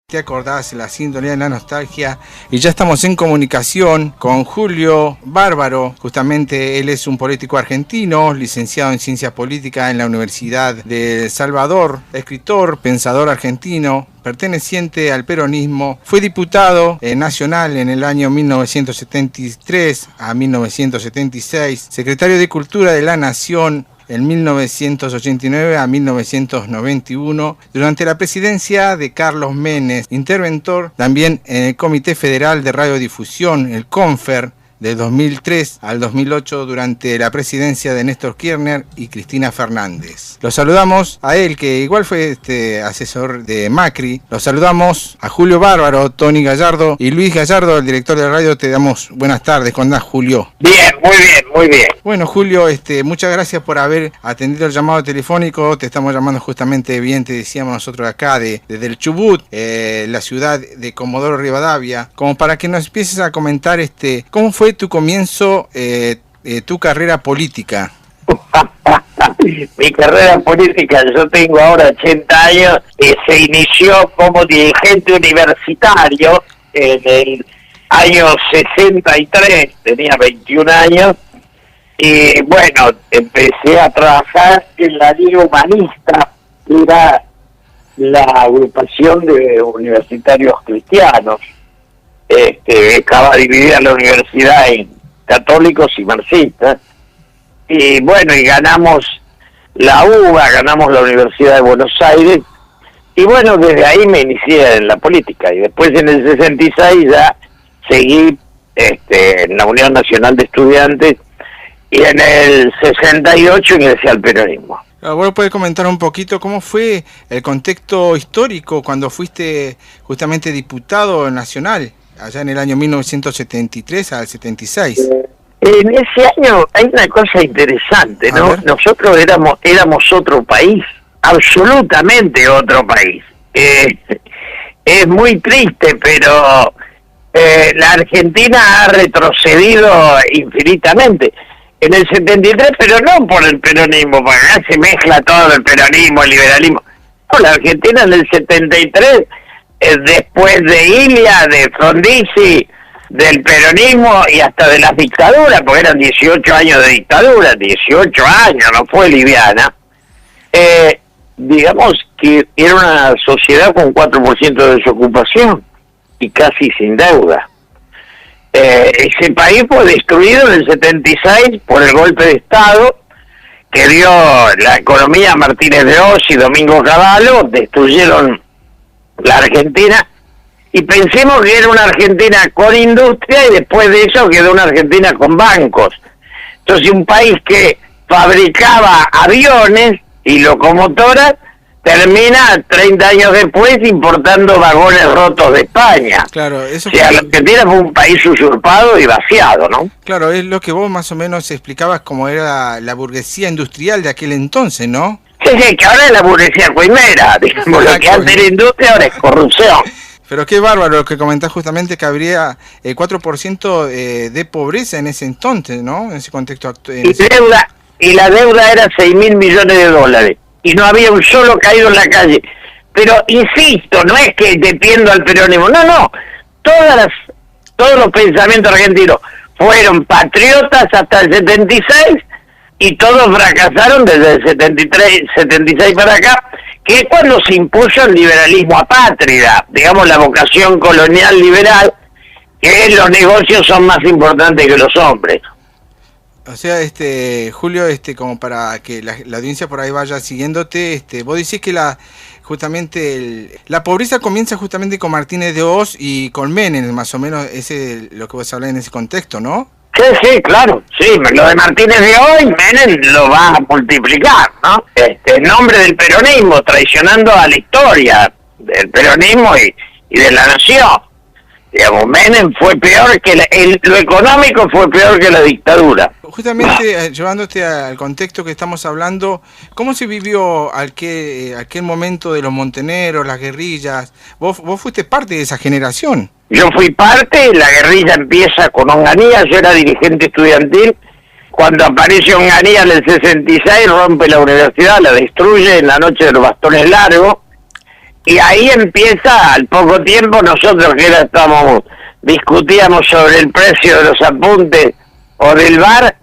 Te acordás, la sintonía de la nostalgia, y ya estamos en comunicación con Julio Bárbaro. Justamente él es un político argentino, licenciado en Ciencias Políticas en la Universidad de El Salvador, escritor, pensador argentino, perteneciente al peronismo. Fue diputado nacional en el año 1973 a 1976, secretario de Cultura de la Nación en 1989 a 1991, durante la presidencia de Carlos Menem, interventor también en el Comité Federal de Radiodifusión, el CONFER, de 2003 al 2008 durante la presidencia de Néstor Kirchner y Cristina Fernández. Los saludamos a él, que igual fue asesor de Macri. Los saludamos a Julio Bárbaro, Tony Gallardo y Luis Gallardo, el director de radio. Te damos buenas tardes. ¿Cómo andás, Julio? Bien, muy bien. Bueno, Julio, muchas gracias por haber atendido el llamado telefónico. Te estamos llamando justamente, bien te decíamos nosotros acá, desde el Chubut, la ciudad de Comodoro Rivadavia, como para que nos empieces a comentar cómo fue tu comienzo, tu carrera política. Mi carrera política, yo tengo ahora 80 años, se inició como dirigente universitario en el año 63, tenía 21 años, y bueno, empecé a trabajar en la Liga Humanista, que era la agrupación de universitarios cristianos. Estaba dividida la universidad en católicos y marxistas, y bueno, y ganamos la UBA, ganamos la Universidad de Buenos Aires, y bueno, desde ahí me inicié en la política, y después en el 66 ya seguí en la Unión Nacional de Estudiantes, y en el 68 ingresé al peronismo. ¿Vos podés comentar un poquito cómo fue el contexto histórico cuando fuiste justamente diputado nacional, allá en el año 1973 al 76? En ese año hay una cosa interesante, ¿no? Nosotros éramos otro país, absolutamente otro país. Es muy triste, pero la Argentina ha retrocedido infinitamente. En el 73, pero no por el peronismo, porque acá se mezcla todo el peronismo, el liberalismo. No, la Argentina en el 73, después de Ilia, de Frondizi, del peronismo y hasta de las dictaduras, porque eran 18 años de dictadura, 18 años, no fue liviana, digamos que era una sociedad con 4% de desocupación y casi sin deuda. Ese país fue destruido en el 76 por el golpe de Estado que dio la economía a Martínez de Oz y Domingo Cavallo, destruyeron la Argentina, y pensemos que era una Argentina con industria y después de eso quedó una Argentina con bancos. Entonces un país que fabricaba aviones y locomotoras termina 30 años después importando vagones rotos de España. Claro, eso. O sea, la Argentina fue un país usurpado y vaciado, ¿no? Claro, es lo que vos más o menos explicabas como era la burguesía industrial de aquel entonces, ¿no? Sí, que ahora es la burguesía coimera, digamos, lo que antes era industria ahora es corrupción. Pero qué bárbaro lo que comentás justamente, que habría 4% de pobreza en ese entonces, ¿no? En ese contexto actual. Y la deuda era 6.000 millones de dólares. Y no había un solo caído en la calle. Pero insisto, no es que defiendo al peronismo, no. Todos los pensamientos argentinos fueron patriotas hasta el 76 y todos fracasaron desde el 76 para acá, que es cuando se impuso el liberalismo apátrida, digamos la vocación colonial liberal, que los negocios son más importantes que los hombres. O sea, Julio, como para que la audiencia por ahí vaya siguiéndote, vos decís que justamente la pobreza comienza justamente con Martínez de Oz y con Menem, más o menos, ese lo que vos hablás en ese contexto, ¿no? Sí, claro, sí, lo de Martínez de hoy, Menem lo va a multiplicar, ¿no? En nombre del peronismo, traicionando a la historia del peronismo y de la nación. Digamos, Menem fue peor que lo económico fue peor que la dictadura. Justamente, llevándote al contexto que estamos hablando, ¿cómo se vivió aquel momento de los montoneros, las guerrillas? Vos fuiste parte de esa generación. Yo fui parte, la guerrilla empieza con Onganía, yo era dirigente estudiantil. Cuando aparece Onganía en el 66, rompe la universidad, la destruye en la noche de los bastones largos. Y ahí empieza, al poco tiempo, nosotros que discutíamos sobre el precio de los apuntes o del bar,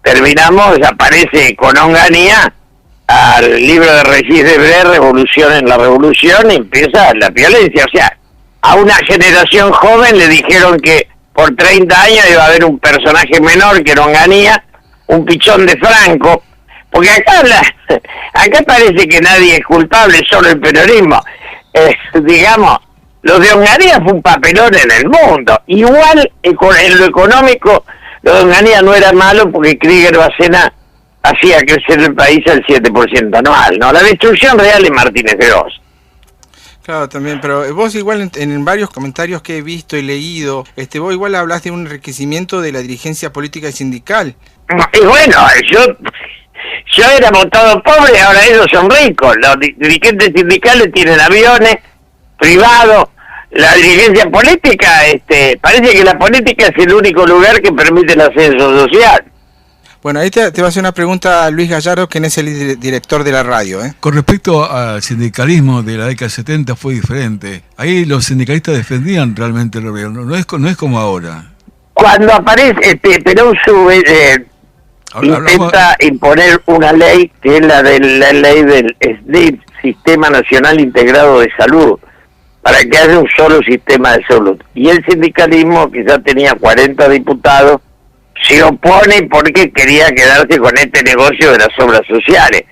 terminamos, aparece con Onganía al libro de Regis Debray, Revolución en la Revolución, y empieza la violencia. O sea, a una generación joven le dijeron que por 30 años iba a haber un personaje menor que era Onganía, un pichón de Franco, porque acá parece que nadie es culpable, solo el peronismo. Digamos, lo de Onganía fue un papelón en el mundo. Igual en lo económico, lo de Onganía no era malo porque Krieger Bacena hacía crecer el país al 7% anual, ¿no? La destrucción real es Martínez Gross. Claro, también, pero vos igual en varios comentarios que he visto y leído, vos igual hablas de un enriquecimiento de la dirigencia política y sindical. Y bueno, yo era votado pobre, ahora ellos son ricos. Los dirigentes sindicales tienen aviones privados. La dirigencia política, parece que la política es el único lugar que permite el ascenso social. Bueno, ahí te va a hacer una pregunta a Luis Gallardo, quien es el director de la radio. Con respecto al sindicalismo de la década 70 fue diferente. Ahí los sindicalistas defendían realmente el gobierno, no es como ahora. Cuando aparece, Perón intenta imponer una ley que es la ley del SNIT, Sistema Nacional Integrado de Salud, para que haya un solo sistema de salud. Y el sindicalismo, quizás tenía 40 diputados, se opone porque quería quedarse con este negocio de las obras sociales,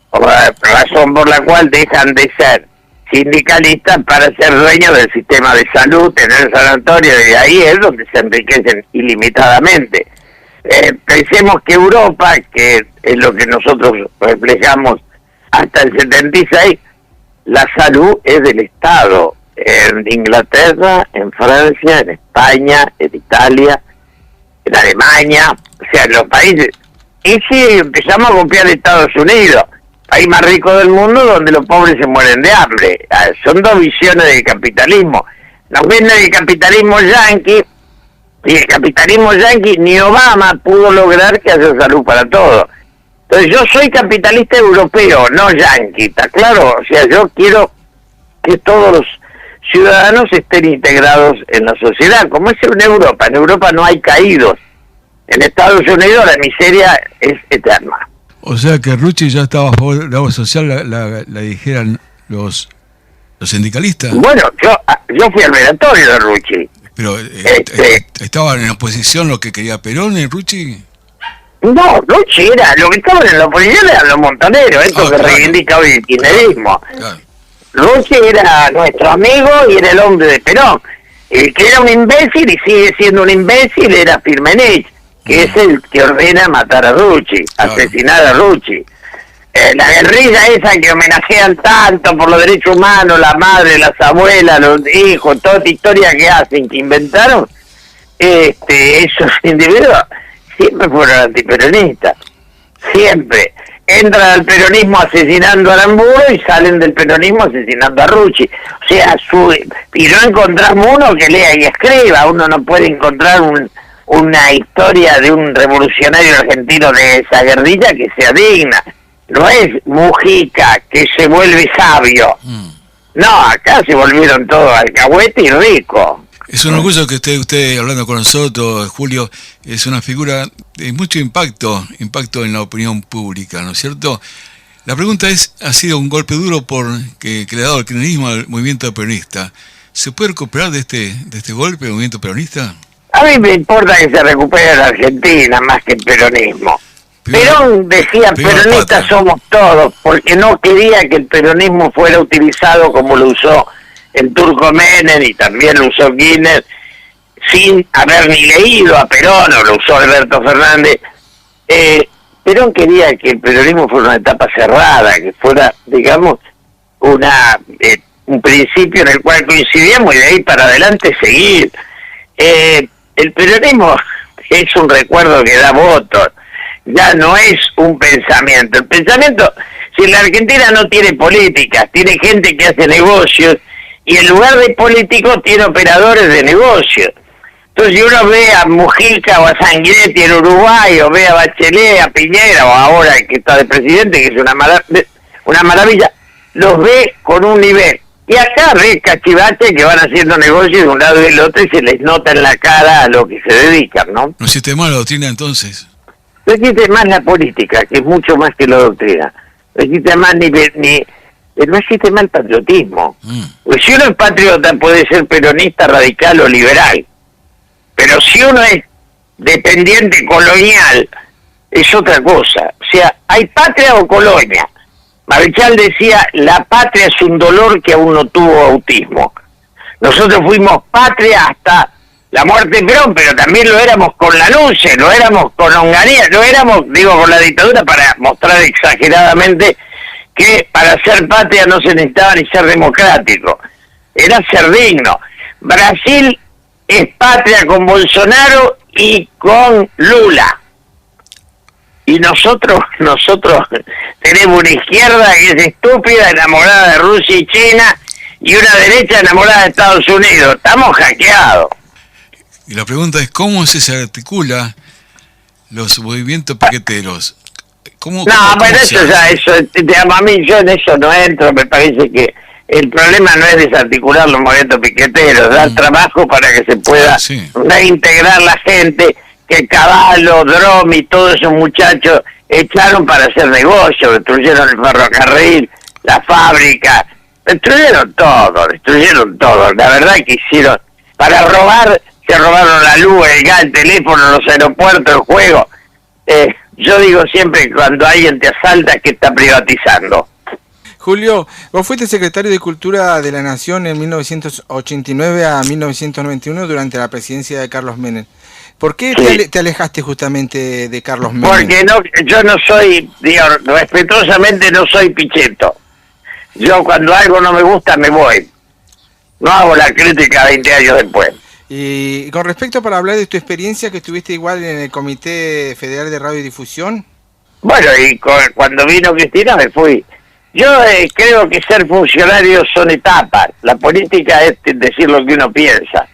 por la razón por la cual dejan de ser sindicalistas para ser dueños del sistema de salud, tener sanatorio, y ahí es donde se enriquecen ilimitadamente. Pensemos que Europa, que es lo que nosotros reflejamos hasta el 76, la salud es del Estado. En Inglaterra, en Francia, en España, en Italia, en Alemania, o sea, en los países. Y si empezamos a copiar Estados Unidos, país más rico del mundo donde los pobres se mueren de hambre. Son dos visiones del capitalismo. Nos venden el capitalismo yanqui, y el capitalismo yanqui ni Obama pudo lograr que haya salud para todos. Entonces yo soy capitalista europeo, no yanqui, ¿está claro? O sea, yo quiero que todos los ciudadanos estén integrados en la sociedad, como es en Europa. En Europa no hay caídos. En Estados Unidos la miseria es eterna. O sea que Rucci ya estaba a favor de la obra social, la dijeran los sindicalistas. Bueno, yo fui al velatorio de Rucci. Pero ¿estaban en oposición lo que quería Perón y Rucci? No, Rucci era, lo que estaban en la oposición eran los montoneros, esto que reivindica hoy el kirchnerismo. Claro. Rucci era nuestro amigo y era el hombre de Perón. El que era un imbécil y sigue siendo un imbécil era Firmenich, que es el que ordena matar a Rucci, asesinar a Rucci. La guerrilla esa que homenajean tanto por los derechos humanos, la madre, las abuelas, los hijos, toda esta historia que hacen, que inventaron, esos individuos siempre fueron antiperonistas, siempre. Entran al peronismo asesinando a Aramburu y salen del peronismo asesinando a Rucci. O sea, y no encontramos uno que lea y escriba. Uno no puede encontrar una historia de un revolucionario argentino de esa guerrilla que sea digna. No es Mujica que se vuelve sabio. No, acá se volvieron todos alcahuete y rico. Es un orgullo que usted hablando con nosotros, Julio, es una figura de mucho impacto en la opinión pública, ¿no es cierto? La pregunta ha sido un golpe duro que le ha dado el kirchnerismo al movimiento peronista. ¿Se puede recuperar de este golpe el movimiento peronista? A mí me importa que se recupere la Argentina más que el peronismo. Perón decía, peronistas somos todos, porque no quería que el peronismo fuera utilizado como lo usó el turco Menem y también lo usó Kirchner, sin haber ni leído a Perón, o lo usó Alberto Fernández. Perón quería que el peronismo fuera una etapa cerrada, que fuera, digamos, un principio en el cual coincidíamos y de ahí para adelante seguir. El peronismo es un recuerdo que da votos, ya no es un pensamiento. El pensamiento, si la Argentina no tiene políticas, tiene gente que hace negocios, y en lugar de políticos tiene operadores de negocios. Entonces, si uno ve a Mujica o a Sanguinetti en Uruguay, o ve a Bachelet, a Piñera, o ahora el que está de presidente, que es una maravilla, los ve con un nivel Y acá ves cachivaches que van haciendo negocios de un lado y del otro y se les nota en la cara a lo que se dedican, ¿no? ¿No existe más la doctrina entonces? No existe más la política, que es mucho más que la doctrina. No existe más no existe más el patriotismo. Pues si uno es patriota puede ser peronista, radical o liberal. Pero si uno es dependiente colonial, es otra cosa. O sea, hay patria o colonia. Marechal decía, la patria es un dolor que aún no tuvo autismo. Nosotros fuimos patria hasta la muerte de Perón, pero también lo éramos con la Nuce, lo éramos con Onganía, lo éramos, digo, con la dictadura, para mostrar exageradamente que para ser patria no se necesitaba ni ser democrático, era ser digno. Brasil es patria con Bolsonaro y con Lula. Y nosotros tenemos una izquierda que es estúpida, enamorada de Rusia y China, y una derecha enamorada de Estados Unidos. Estamos hackeados. Y la pregunta es, ¿cómo se articula los movimientos piqueteros? ¿Cómo Pero a mí yo en eso no entro, me parece que el problema no es desarticular los movimientos piqueteros, dar trabajo para que se pueda reintegrar la gente que Cavallo, Dromi, todos esos muchachos echaron para hacer negocio, destruyeron el ferrocarril, la fábrica, destruyeron todo, la verdad que hicieron, para robar, se robaron la luz, el gas, el teléfono, los aeropuertos, el juego. Yo digo siempre que cuando alguien te asalta que está privatizando. Julio, vos fuiste secretario de Cultura de la Nación en 1989 a 1991 durante la presidencia de Carlos Menem. ¿Por qué te alejaste justamente de Carlos Menem? Porque yo no soy, digo, respetuosamente no soy picheto. Yo cuando algo no me gusta me voy. No hago la crítica 20 años después. Y con respecto para hablar de tu experiencia, que estuviste igual en el Comité Federal de Radiodifusión. Bueno, y cuando vino Cristina me fui. Yo creo que ser funcionario son etapas. La política es decir lo que uno piensa.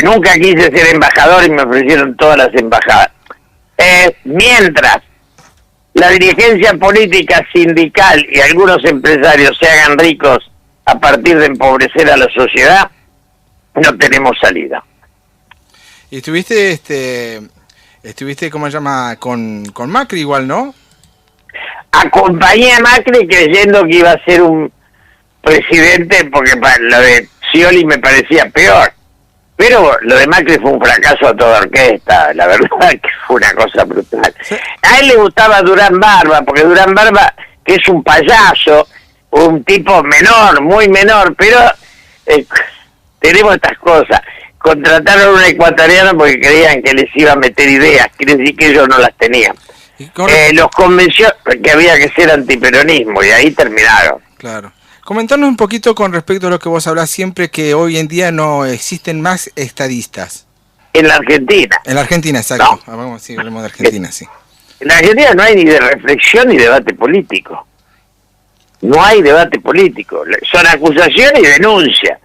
Nunca quise ser embajador y me ofrecieron todas las embajadas. Mientras la dirigencia política, sindical y algunos empresarios se hagan ricos a partir de empobrecer a la sociedad, no tenemos salida. Y estuviste, ¿cómo se llama? Con Macri igual, ¿no? Acompañé a Macri creyendo que iba a ser un presidente, porque lo de Scioli me parecía peor. Pero lo de Macri fue un fracaso a toda orquesta, la verdad que fue una cosa brutal. ¿Sí? A él le gustaba Durán Barba, porque Durán Barba, que es un payaso, un tipo menor, muy menor, pero tenemos estas cosas. Contrataron a un ecuatoriano porque creían que les iba a meter ideas, quiere decir que ellos no las tenían. Los convenció que había que ser antiperonismo y ahí terminaron. Claro. Comentanos un poquito con respecto a lo que vos hablás siempre, que hoy en día no existen más estadistas. En la Argentina. En la Argentina, exacto. No. Vamos, sí, hablemos de Argentina, sí. En la Argentina no hay ni de reflexión ni debate político. No hay debate político. Son acusaciones y denuncias.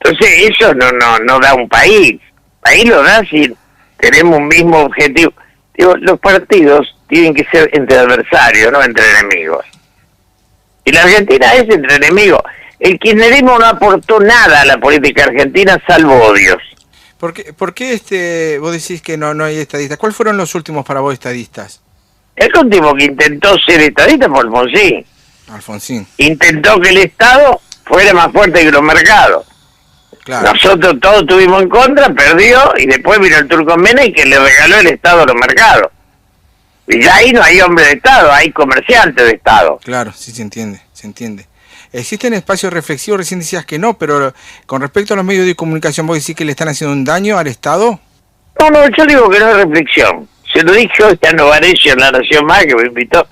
Entonces eso no da un país. País lo da si tenemos un mismo objetivo. Digo, los partidos tienen que ser entre adversarios, no entre enemigos. Y la Argentina es entre enemigos. El kirchnerismo no aportó nada a la política argentina salvo odios. ¿Por qué vos decís que no hay estadistas? ¿Cuáles fueron los últimos para vos estadistas? El último que intentó ser estadista fue Alfonsín. Alfonsín. Intentó que el Estado fuera más fuerte que los mercados. Claro. Nosotros todos estuvimos en contra, perdió, y después vino el Turco Menem que le regaló el Estado a los mercados. Y ya ahí no hay hombre de Estado, hay comerciantes de Estado. Claro, sí se entiende. ¿Existen espacios reflexivos? Recién decías que no, pero con respecto a los medios de comunicación, ¿vos decís que le están haciendo un daño al Estado? No, yo digo que no es reflexión. Se lo dije hoy a Novarecio en La Nación Más, que me invitó.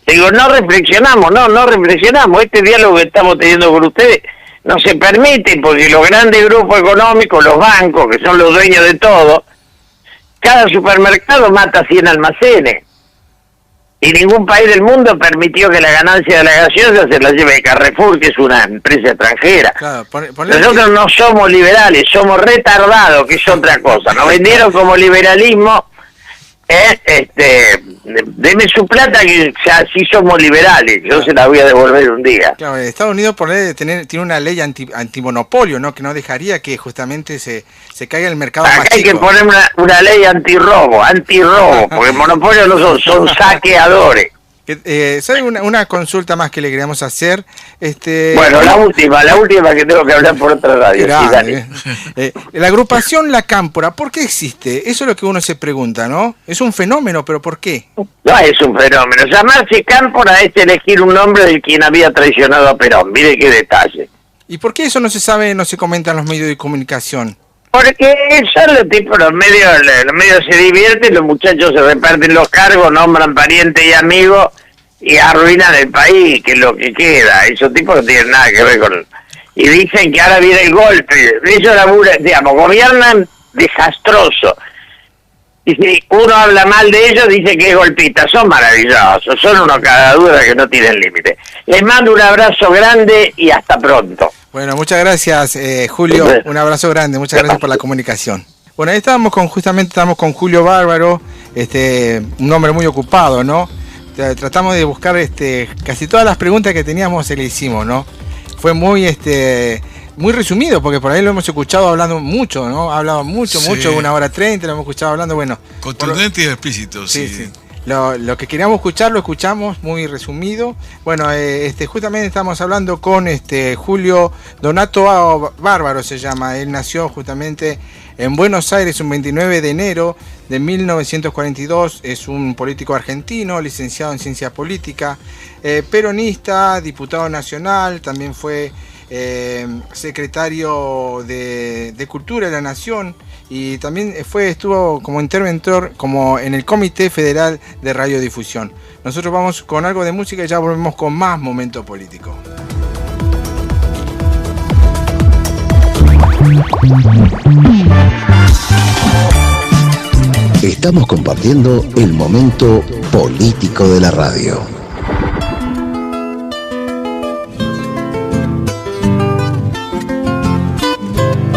Le digo, no reflexionamos. Este diálogo que estamos teniendo con ustedes no se permite, porque los grandes grupos económicos, los bancos, que son los dueños de todo, cada supermercado mata 100 almacenes. Y ningún país del mundo permitió que la ganancia de la gaseosa se la lleve Carrefour, que es una empresa extranjera. Claro, nosotros no somos liberales, somos retardados, que es otra cosa. Nos vendieron como liberalismo Deme su plata que así somos liberales, yo se la voy a devolver un día. Claro, Estados Unidos por ley tiene una ley antimonopolio, ¿no? Que no dejaría que justamente se caiga el mercado Acá más hay chico. que poner una ley antirrobo, porque monopolio no son saqueadores. ¿Sabe una consulta más que le queríamos hacer? Bueno, la última que tengo que hablar por otra radio. Grande, la agrupación La Cámpora, ¿por qué existe? Eso es lo que uno se pregunta, ¿no? Es un fenómeno, pero ¿por qué? No es un fenómeno. Llamarse Cámpora es elegir un nombre del quien había traicionado a Perón. Mire qué detalle. ¿Y por qué eso no se sabe, no se comenta en los medios de comunicación? Porque son los tipos, los medios se divierten, los muchachos se reparten los cargos, nombran parientes y amigos y arruinan el país, que es lo que queda. Esos tipos no tienen nada que ver con... Y dicen que ahora viene el golpe. Ellos gobiernan desastroso. Y si uno habla mal de ellos, dice que es golpista. Son maravillosos, son unos cagaduras que no tienen límite. Les mando un abrazo grande y hasta pronto. Bueno, muchas gracias, Julio. Un abrazo grande, muchas gracias por la comunicación. Bueno, ahí estábamos con Julio Bárbaro, un hombre muy ocupado, ¿no? Tratamos de buscar casi todas las preguntas que teníamos, se le hicimos, ¿no? Fue muy resumido, porque por ahí lo hemos escuchado hablando mucho, ¿no? Ha hablado mucho, 1:30, lo hemos escuchado hablando, bueno. Contundente y explícito, sí. Lo que queríamos escuchar lo escuchamos muy resumido. Bueno, justamente estamos hablando con Julio Donato Bárbaro, se llama. Él nació justamente en Buenos Aires un 29 de enero de 1942. Es un político argentino, licenciado en ciencia política, peronista, diputado nacional, también fue secretario de Cultura de la Nación y también estuvo como interventor como en el Comité Federal de Radiodifusión. Nosotros vamos con algo de música y ya volvemos con más Momento Político. Estamos compartiendo el momento político de la radio.